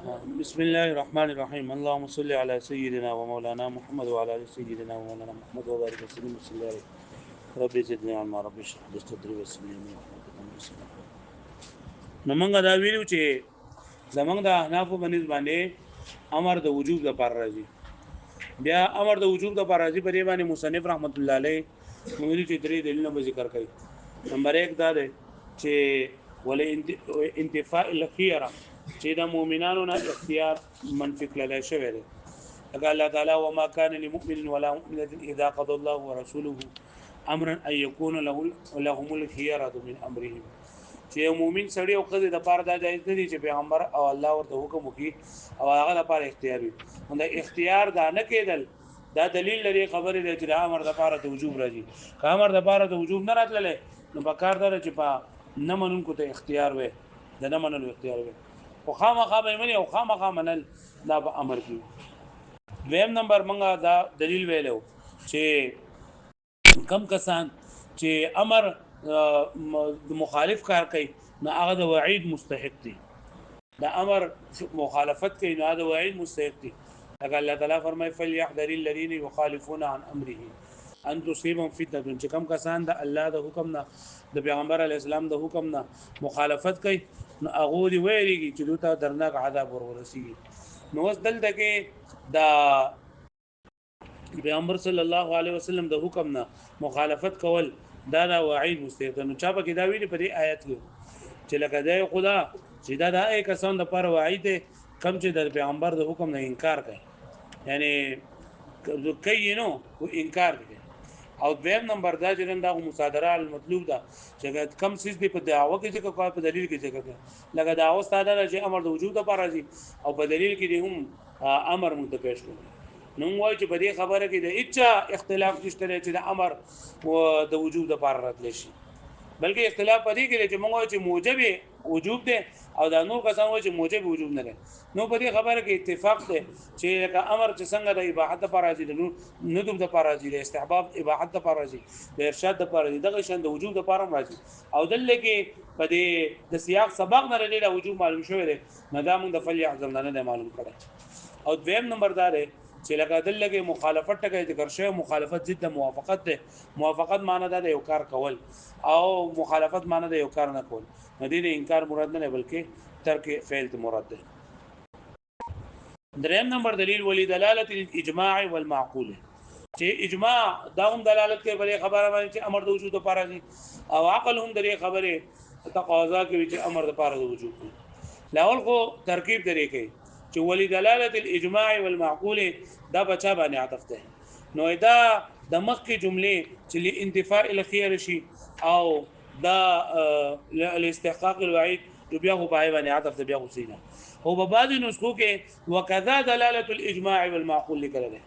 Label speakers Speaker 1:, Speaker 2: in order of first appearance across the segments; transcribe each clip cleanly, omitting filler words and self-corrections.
Speaker 1: بسم الله الرحمن الرحيم. اللهم صل على سيدنا ومولانا محمد وعلى ال سيدنا ومولانا محمد وبارك وسلم وصلى الله عليه. رب زدنا علما رب اشرح لي صدري ويسر لي امري واحلل عقدة من لساني. نو موږ دا ویلو چې زمونږ د احناف باندې باندې امر د وجوب د پر راځي. بیا امر د وجوب د پر راځي په دې باندې مصنف رحمت الله علیه موږ چې درې دلیلونه به ذکر کړي. نمبر 1 دا ده چې ولې انتفاء الخيره چې د مؤمنانو نه اختیار منفي کړل شوی دی. لکه الله تعالی وما كان لمؤمن ولا مؤمنة اذا قضى الله ورسوله امرا ان يكون لهم الخيره من امرهم. چې مؤمن سړی او خزه د پاره دا جایز نه دي چې پیغمبر او الله ورته حکم وکړي او هغه لپاره اختیار وي. دا اختیار دا نه کېدل دا دلیل لري خبره ده چې د امر د پاره د وجوب راځي. که امر د پاره د وجوب نه راتللی نو په کار دا چې په نه منونکو ته اختیار وي د نه منلو اختیار وي او خامخا به مني او خامخا منل دا به امر کوي. دویم نمبر منګه دا دلیل ویلو چې کم کسان چې امر مخالف کار کوي نو هغه د وعید مستحق دي. دا امر مخالفت کوي نو هغه د وعید مستحق دي. لکه الله تعالی فرمایي فليحذر الذين يخالفون عن امره ان تصيبهم فتنه. چې کم کسان د الله د حکم نه د پیغمبر علی السلام د حکم نه مخالفت کوي نو هغه دی ویریږي چې دوی ته درناک عذاب ورسیږي. نو اوس دلته کې دا پیغمبر صلی الله علیه وسلم د حکم نه مخالفت کول دا وعید مستحق. نو چا په کې دا ویلي په دې آیت کې چې لکه دی خدا چې دا د کسان د پر وعید کم چې د پیغمبر د حکم نه انکار کوي یعنی کوي نو انکار کوي. او دویم نمبر دا چې دا مصادره المطلوب ده چې کم سیس دی په دعوه کې چې کوي په دلیل کې څه کوي لکه دعوه ستاده چې امر د وجود لپاره راځي او په دلیل کې هم امر متپیش کوي. نو وایي چې په دې خبره کې د اچا اختلاف نشته چې د امر د وجود لپاره راتلی شي بلکې اختلاف پدې کې چې موږ چې موجب وجوب ده او دا نور کسان وایي چې موجب وجوب نه ده. نو په دې خبره کې اتفاق ده چې امر چې څنګه د اباحت لپاره راځي د ندب لپاره راځي د استحباب اباحت لپاره راځي د ارشاد لپاره راځي دغه شان د وجوب لپاره راځي او دلته کې په دې د سیاق سبق نه لري د وجوب معلوم شوی دی نه دا موږ د فل اعظم نه معلوم کړی. او دویم نمبر دا ده چې لکه دلته مخالفت ټکي ذکر شوی مخالفت ضد موافقت ده. موافقت معنی دا د یو کار کول او مخالفت معنی د یو کار نه کول. نه دي انکار مراد نه بلکې ترک فعل مراد ده. دریم نمبر دلیل ولی دلالت الاجماع والمعقول چې اجماع دا هم دلالت کوي په خبره باندې چې امر د وجود لپاره دي او عقل هم درې خبره تقاضا کوي چې امر د لپاره د وجود دي. لاول خو ترکیب درې کوي چې ولی دلالت الاجماع والمعقول دا بچا باندې عطف ده. نو دا د مخکې جملې چې لانتفاء الخير شي او دا الاستحقاق الوعید بیا خو پای باندې عطف ده بیا خو سینه او په بعض نسخو کې وکذا دلاله الاجماع والمعقول لیکل ده.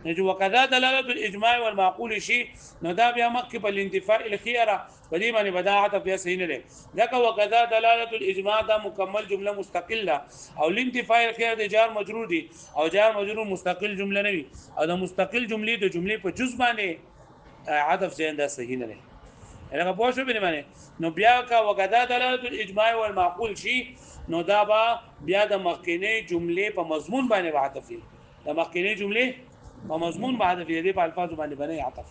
Speaker 1: نو وکذا دلاله الاجماع والمعقول شي نو دا بیا مخکې په الانتفاء الخيره په دې باندې بداعت بیا صحیح نه ده. ځکه وکذا دلاله الاجماع دا مکمل جمله مستقله او الانتفاء الخيره د جار مجرور دي او جار مجرور مستقل جمله نه وي او د مستقل جملې د جملې په جز باندې عطف ځین دا صحیح نه ده. هغه پوه شو به معنی نو بیا کا وکذا دلاله الاجماع والمعقول شي نو دا بیا د مخکینی جملې په مضمون باندې عطف دي. د مخکینی جملې په مضمون باندې دې په الفاظ باندې باندې عطف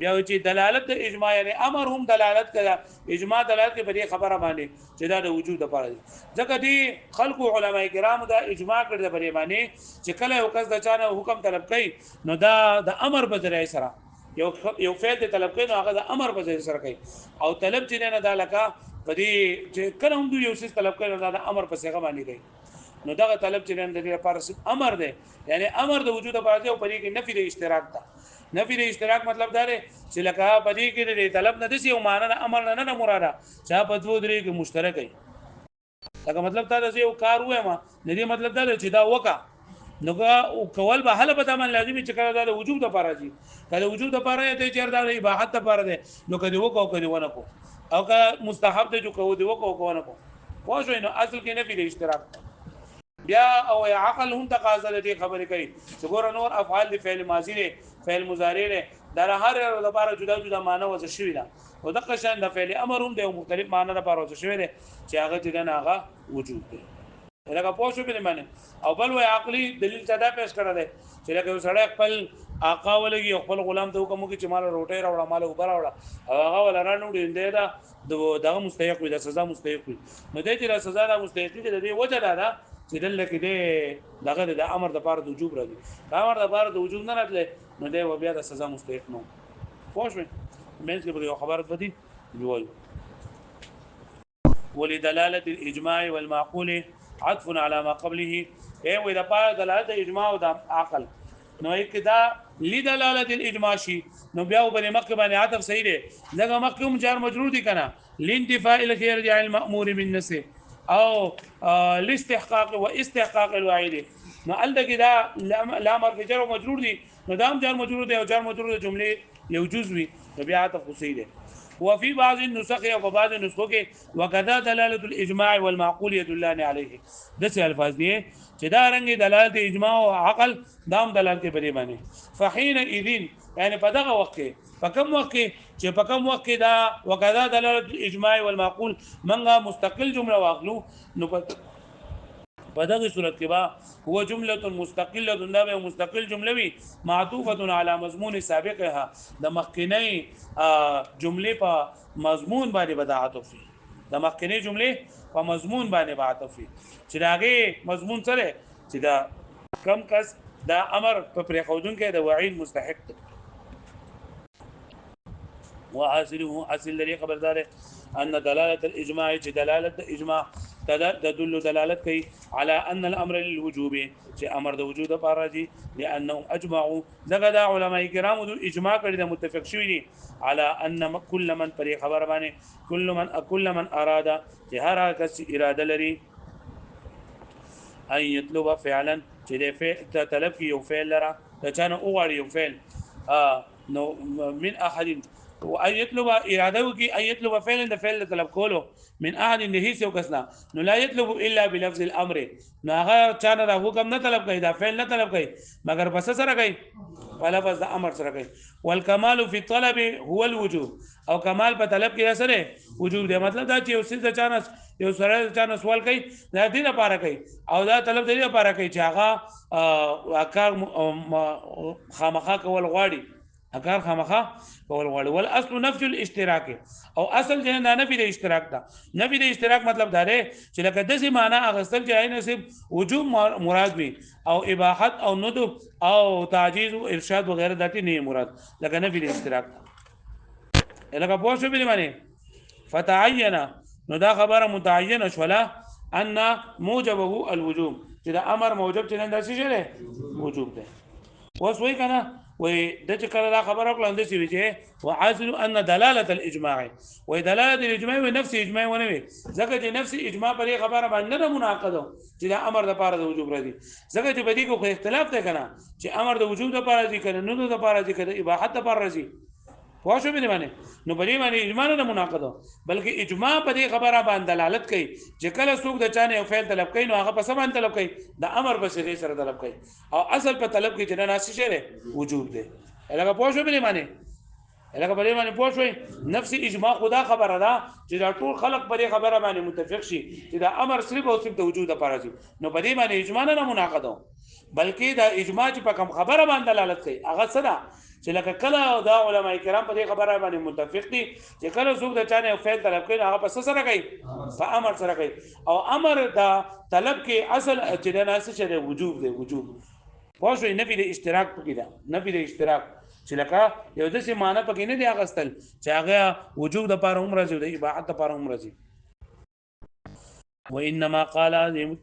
Speaker 1: بیا چې دلالت د اجماع یعنی امر هم دلالت کړه اجماع دلالت کوي په دې خبره باندې چې دا د وجود لپاره دي. ځکه دي خلق علماء کرام دا اجماع کړی په دې باندې چې کله یو کس د چانه حکم طلب کوي نو دا د امر په ذریعہ سره یو فعل طلب کوي نو هغه د امر په ذریعہ سره کوي او طلب چې نه دا لکه په دې چې کله هم یو څه طلب کوي نو دا د امر په صيغه باندې کوي نو دا طلب چې نه د لپاره امر دی یعنی امر د وجود لپاره دی او په دې کې نفي د اشتراک ده. نفي د اشتراک مطلب دا دی چې لکه په دې کې د طلب نه دي یو معنی امر نه مراده چا په دوه درې کې مشترک وي. لکه مطلب دا دی یو کار وایم نه دی مطلب دا چې دا وکا نو کول به حل به تمن لازمي چې کړه د وجود لپاره دي کله وجود لپاره ته چیر دا اباحت لپاره دي نو کدی وکاو کدی ونه کو او که مستحب ته جو کو دی وکاو کو ونه کو خو شو نو اصل کې نفي د اشتراک بیا او عقل هم تقاضا دې خبرې کوي چې ګور نور افعال دي فعل ماضي دي فعل مضارع دي در هر لپاره جدا جدا معنی وځ شوی دا او د قشان د فعل امر هم د مختلف معنی لپاره وځ شوی دي چې هغه دې نه هغه وجود دي. لکه پوه شو به معنی او بل وی عقلی دلیل صدا پیش کړه دی چې لکه سړی خپل آقا ولګي او خپل غلام ته حکم وکړي چې مال روټي راوړه مال وبر راوړه او هغه ولا رانو دی دا دغه مستحق وي د سزا مستحق وي نو دې چې سزا د مستحق دي د دې وجه دا چې دلته کې دغه د امر د پاره د وجوب راځي امر د پاره د وجوب نه راتله نو دی بیا د سزا مستحق نو پوه شو مېنس کې به خبره بدی جوړ ولدلاله الاجماع والمعقول عطف على ما قبله اي واذا قال دلاله الاجماع او عقل نو کدا لدلاله الاجماع شي نو بیا په مکه باندې عطف صحیح دی لکه مکه جار مجرور دي کنه لانتفاء الخير جاء المأمور بالنس او الاستحقاق واستحقاق الوعيد نو الدغه دا لامر في جر مجرور دي نو دام جار مجرور دي او جار مجرور جمله یو جزوي نو بیا عطف صحیح دی وفي بعض النسخ وبعض النسخ وكذا دلاله الاجماع والمعقول يدلان عليه دغه الفاظ دي چې دا رنګ دلالت اجماع او عقل دام دلالت په دې باندې فحين اذن يعني په دغه وخت په کوم وخت چې په کوم وخت دا وكذا دلاله الاجماع والمعقول منغه مستقل جمله واخلو نو په دغه صورت کې با هو جمله مستقله دا مستقل جمله وي معطوفه على مضمون سابقها د مخکنی جمله په مضمون باندې بدعت وي د مخکنی جمله په مضمون باندې بدعت وي چې داغه مضمون سره چې دا کم کس دا امر په پرې خودون کې د وعید مستحق وحاصله حاصل لري خبردار ان دلاله الاجماع دلاله الاجماع تدل دلالت کوي على ان الامر للوجوب چې امر د وجود لپاره راځي لانهم اجمعوا دغه علماء کرام د اجماع کړي د متفق شوی دي على ان كل من پر خبر باندې كل من اراد چې هر کس اراده لري ان يطلب فعلا چې د فعل طلب کې یو فعل لره د چانه اوغړ یو فعل نو من احد وان يطلب اراده وکي ان يطلب فعلا د فعل طلب کولو من احد نه هیڅ یو کسنا نو لا يطلب الا بلفظ الامر نو هغه چانه د حکم نه طلب کوي دا فعل نه طلب کوي مگر بس سره کوي په لفظ د امر سره کوي والکمال فی الطلب هو الوجوب او کمال په طلب کې سره وجوب دی مطلب دا چې یو څه چانه یو سره چانه سوال کوي دا دې لپاره کوي او دا طلب دې لپاره کوي چې هغه کار خامخا کول غواړي اگر خامخا کول غواړي ول اصل نفي الاشتراک او اصل چې نه نفي د اشتراک دا نفي د اشتراک مطلب دا دی چې لکه د څه معنی اغستل چې نه صرف وجوب مراد وي او اباحت او ندب او تعجیز او ارشاد وغیرہ داتې نه مراد لکه نفي د اشتراک لکه پوه شو به معنی فتعین نو دا خبره متعینه شولا ان موجبه الوجوب چې دا امر موجب چې نه داسې شي وجوب دی وسوي کنه وې د چې کله دا خبره کړل اند سی وجه وحاصل ان دلاله الاجماع ودلاله الاجماع ونفس اجماع ونوي ځکه چې نفس اجماع پرې خبره باندې نه مناقضه چې دا امر د پاره د وجوب راځي ځکه چې بدی کو اختلاف ده کنه چې امر د وجوب د پاره راځي کنه نو د پاره راځي کنه اباحت د پاره راځي واښو به معنی نو بلې معنی اجماع نه مناقضه بلکې اجماع په دې خبره باندې دلالت کوي چې کله څوک د چانه یو فعل طلب کوي نو هغه په سم طلب کوي د امر په صيغه سره طلب کوي او اصل په طلب کې چې نه ناسي شی وجوب دی هغه پوښو به معنی هغه بلې معنی پوښوي نفس اجماع خدا خبره ده چې دا ټول خلق په خبره باندې متفق شي چې دا امر صرف او صرف د وجود لپاره دي نو په دې معنی اجماع نه مناقضه بلکې دا اجماع چې په کوم خبره باندې دلالت کوي هغه څه ده چې لکه کله دا علماء کرام په دې خبره باندې متفق دي چې کله څوک د چانه یو فعل طلب کوي هغه په څه سره کوي په امر سره کوي او امر دا طلب کې اصل چې د ناس شه وجوب دی وجوب پوښوي نفي د اشتراک پکې ده نفي د اشتراک چې لکه یو د څه معنی پکې نه دی اغستل چې هغه وجوب د پاره عمر راځي د اباحت د پاره عمر راځي وانما قال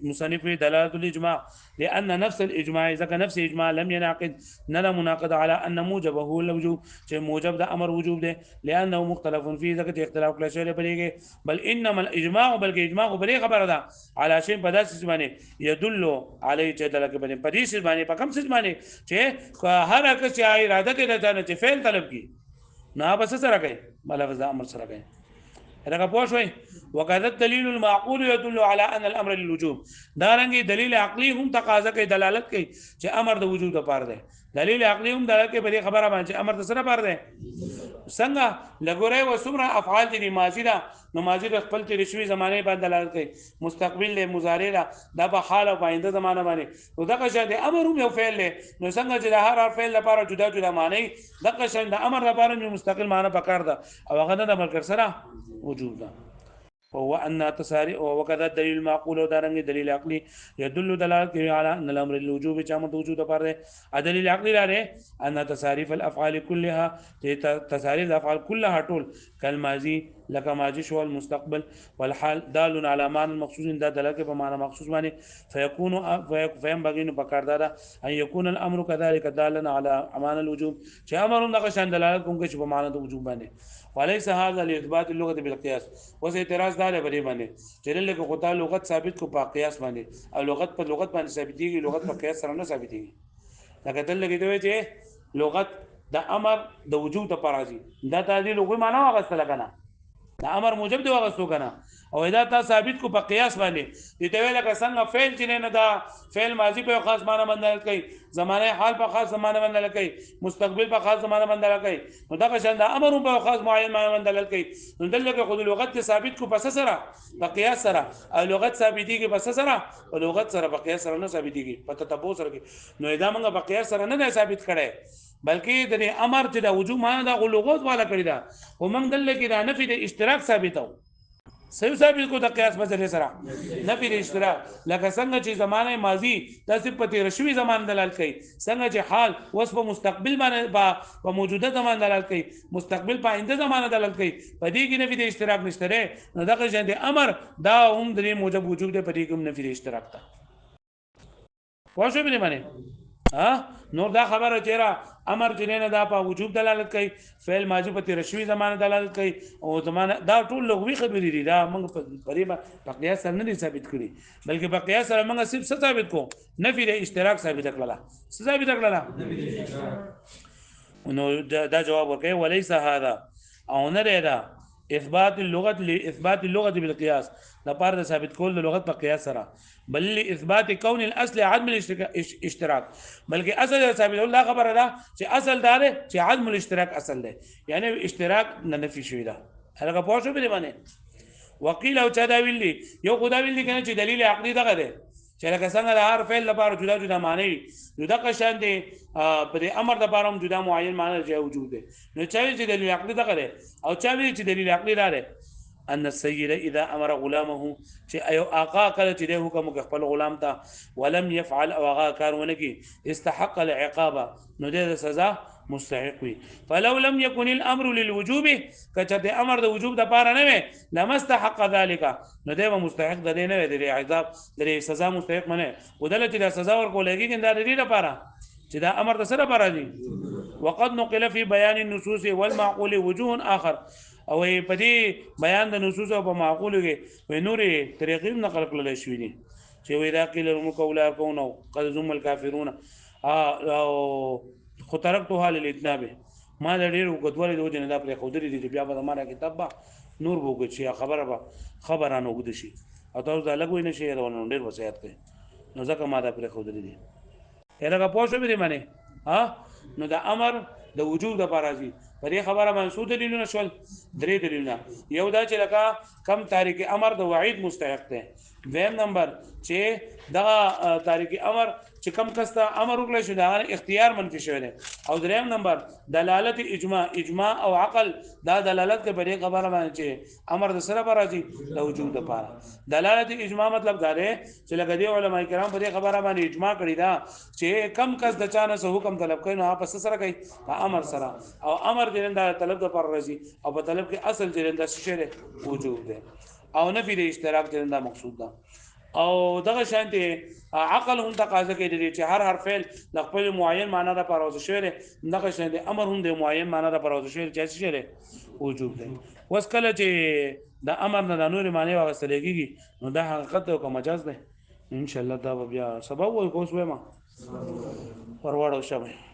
Speaker 1: مصنف دلاله الاجماع لان نفس الاجماع اذا نفس اجماع لم ينعقد نلا مناقض على ان موجبه الوجوب چې موجب د امر وجوب ده لانه مختلف فيه ذکر اختلاف کله شی لري بل انما الاجماع بلکې اجماع بلې خبره ده على شی په داسې باندې يدل عليه چې دلته باندې په دې باندې په کوم څه باندې چې هر کس چې اراده کوي د چې فعل طلب کی نه بس سره کوي بل لفظ امر سره کوي هغه پوښوي وكذا الدليل المعقول يدل على ان الامر للوجوب دارنګ دلیل عقلی هم تقاضا کوي دلالت کوي چې امر د وجوب لپاره دی دلیل عقلی هم دلالت کوي په خبره باندې امر د سره لپاره دی څنګه لګورې وسمره افعال دي ماضی ده نو ماضی د خپل تیر شوی زمانه باندې دلالت کوي مستقبل له مضارع ده په حال او آینده زمانه باندې نو دغه شان د امر هم یو فعل له نو څنګه چې د هر فعل لپاره جدا جدا معنی دغه شان د امر لپاره یو مستقل معنی پکار ده او هغه د امر سره وجود ده وهو ان تساري وكذا الدليل المعقول ودارنګ دلیل عقلی يدل دلالت کوي على ان الامر للوجوب چا د وجود لپاره دلیل عقلی لري ان تصاريف الافعال كلها تصاريف الافعال كلها ټول كالماضي لك ماضي شو المستقبل والحال دال على معنى مخصوص دا دلالت په معنی مخصوص باندې فينبغي بقدر ان يكون الامر كذلك دالا على معنى الوجوب چې امر دغه شان دلالت کوي چې په معنی د وجوب باندې وليس هذا لاثبات اللغه بالقياس وس اعتراض دار بری باندې چې لکه خدای لغت ثابت کو په قياس باندې او لغت په لغت باندې ثابتيږي لغت په قياس سره نه ثابتيږي لکه دل لګي دوی چې لغت د امر د وجود لپاره راځي دا تعدیل لغوي معنی واغستل کنه د امر موجب دی واغستو کنه او اذا تا ثابت کو په قياس باندې دې ته ویل که څنګه فعل چې نه دا فعل ماضی په خاص معنی باندې کوي زمانه حال په خاص زمانه باندې کوي مستقبل په خاص زمانه باندې کوي نو دا شان د امر په خاص معین معنی باندې کوي نو دلته خود لغت ثابت کو پس سره په قياس سره او لغت ثابتيږي پس سره او لغت سره په قياس سره نه ثابتيږي په تتبع سره کې نو اذا موږ په قياس سره نه ثابت کړي بلکې د امر چې د وجوب معنی د لغت والا کړی دا او موږ دلته کې د نفي د اشتراک ثابتو صحیح ثابت کو د قياس مسله سره نفي د اشتراک لکه څنګه چې زمانه ماضی د صفته رشوي زمانه دلالت کوي څنګه چې حال وصف مستقبل باندې په موجوده زمانه دلالت کوي مستقبل په آینده زمانه دلالت کوي په دې کې نفي د اشتراک نشته نو دغه ژوند امر دا هم د موجب وجوب د په دې کې نفي د اشتراک ده واښو به معنی نور دا خبره چیرې امر جنینه دا په وجوب دلالت کوي فعل ماضی په رشوي زمانه دلالت کوي او زمانه دا ټول لغوي خبرې دي دا موږ په قریبه په قياس سره نه ثابت کړي بلکې په قياس سره موږ صرف ثابت کو نفي د اشتراک ثابت کړل ثابت کړل نو دا جواب ورکړي وليس هذا او نه دا اثبات اللغه لاثبات اللغه بالقياس دا پاره د ثابت کول د لغت په قياس سره بل اثبات كون الاصل عدم الاشتراك بلکې اصل ثابت الله خبره ده چې اصل دار چې عدم الاشتراك اصل ده یعنی اشتراک نه نفي شوی ده هغه پوه شو به معنی وکیل او چا دا ویلي یو خدا ویلي کنه چې دلیل عقلی دغه ده چې لکه څنګه د هر فعل لپاره جدا جدا معنی نو دغه شان دي په امر د لپاره هم جدا معین معنی چې وجود ده نو چا چې دلیل عقلی دغه ده او چا چې دلیل عقلی ده ان السيد اذا امر غلامه چې ايو آقا کله چې د حکم خپل غلام ته ولم يفعل او آقا کارونه کی استحق العقاب نو د سزا مستحق وي فلو لم يكن الامر للوجوب کچته امر د وجوب د پاره نه وي لمستحق ذلك نو د مستحق د نه وي د عذاب د سزا مستحق منه ودل چې د سزا ورکولېږي د دې لپاره چې دا امر د سره لپاره دي وقد نقل في بيان النصوص والمعقول وجوه اخر او په دې بیان د نصوص او په معقول کې په نورې طریقې نقل کړل شوې دي چې وې دا کې له مقولا کونو قد زم الكافرون او خو ترکتها للاتناب ما د ډېر وګدوري د وجه نه دا پر خودري دي بیا به ما کتاب نور وګ چې خبرانه وګد شي او تاسو دا لګوي نشي دا ډېر وصیت کوي نو ځکه ما دا پر خودري دي هغه پوښتنه به معنی نو دا امر د وجود د پارازي په دې خبره منسوب دلیلونه شول درې دلیلونه یو دا چې لکه کم تاریخ امر د وعید مستحق ده دویم نمبر چې دا تاریخ امر چې کم کستا امر وکړي شو دا اختیار منفي شوی دی او دریم نمبر دلالت اجماع او عقل دا دلالت کوي په دې خبره باندې چې امر د سره راځي د وجود لپاره دلالت اجماع مطلب دا دی چې لکه دی علماء کرام په دې خبره باندې اجماع کړی دا چې کم کس د چانه سه حکم طلب کوي نو پس سره کوي په امر سره او امر دې دا طلب د پر راځي او په طلب کې اصل دې د شری وجود دی او نفي د اشتراک دې دا مقصود ده او دغه شانته عقل هم تقاضا کوي چې هر فعل د خپل معین معنی د پروز شوی دغه شانته امر هم د معین معنی د پروز شوی چې شری وجود دی وس کله چې د امر نه د نور معنی واغستل کېږي نو د حقیقت او مجاز دی ان شاء الله دا بیا سبب وي کوس وې ما پرواړو شمه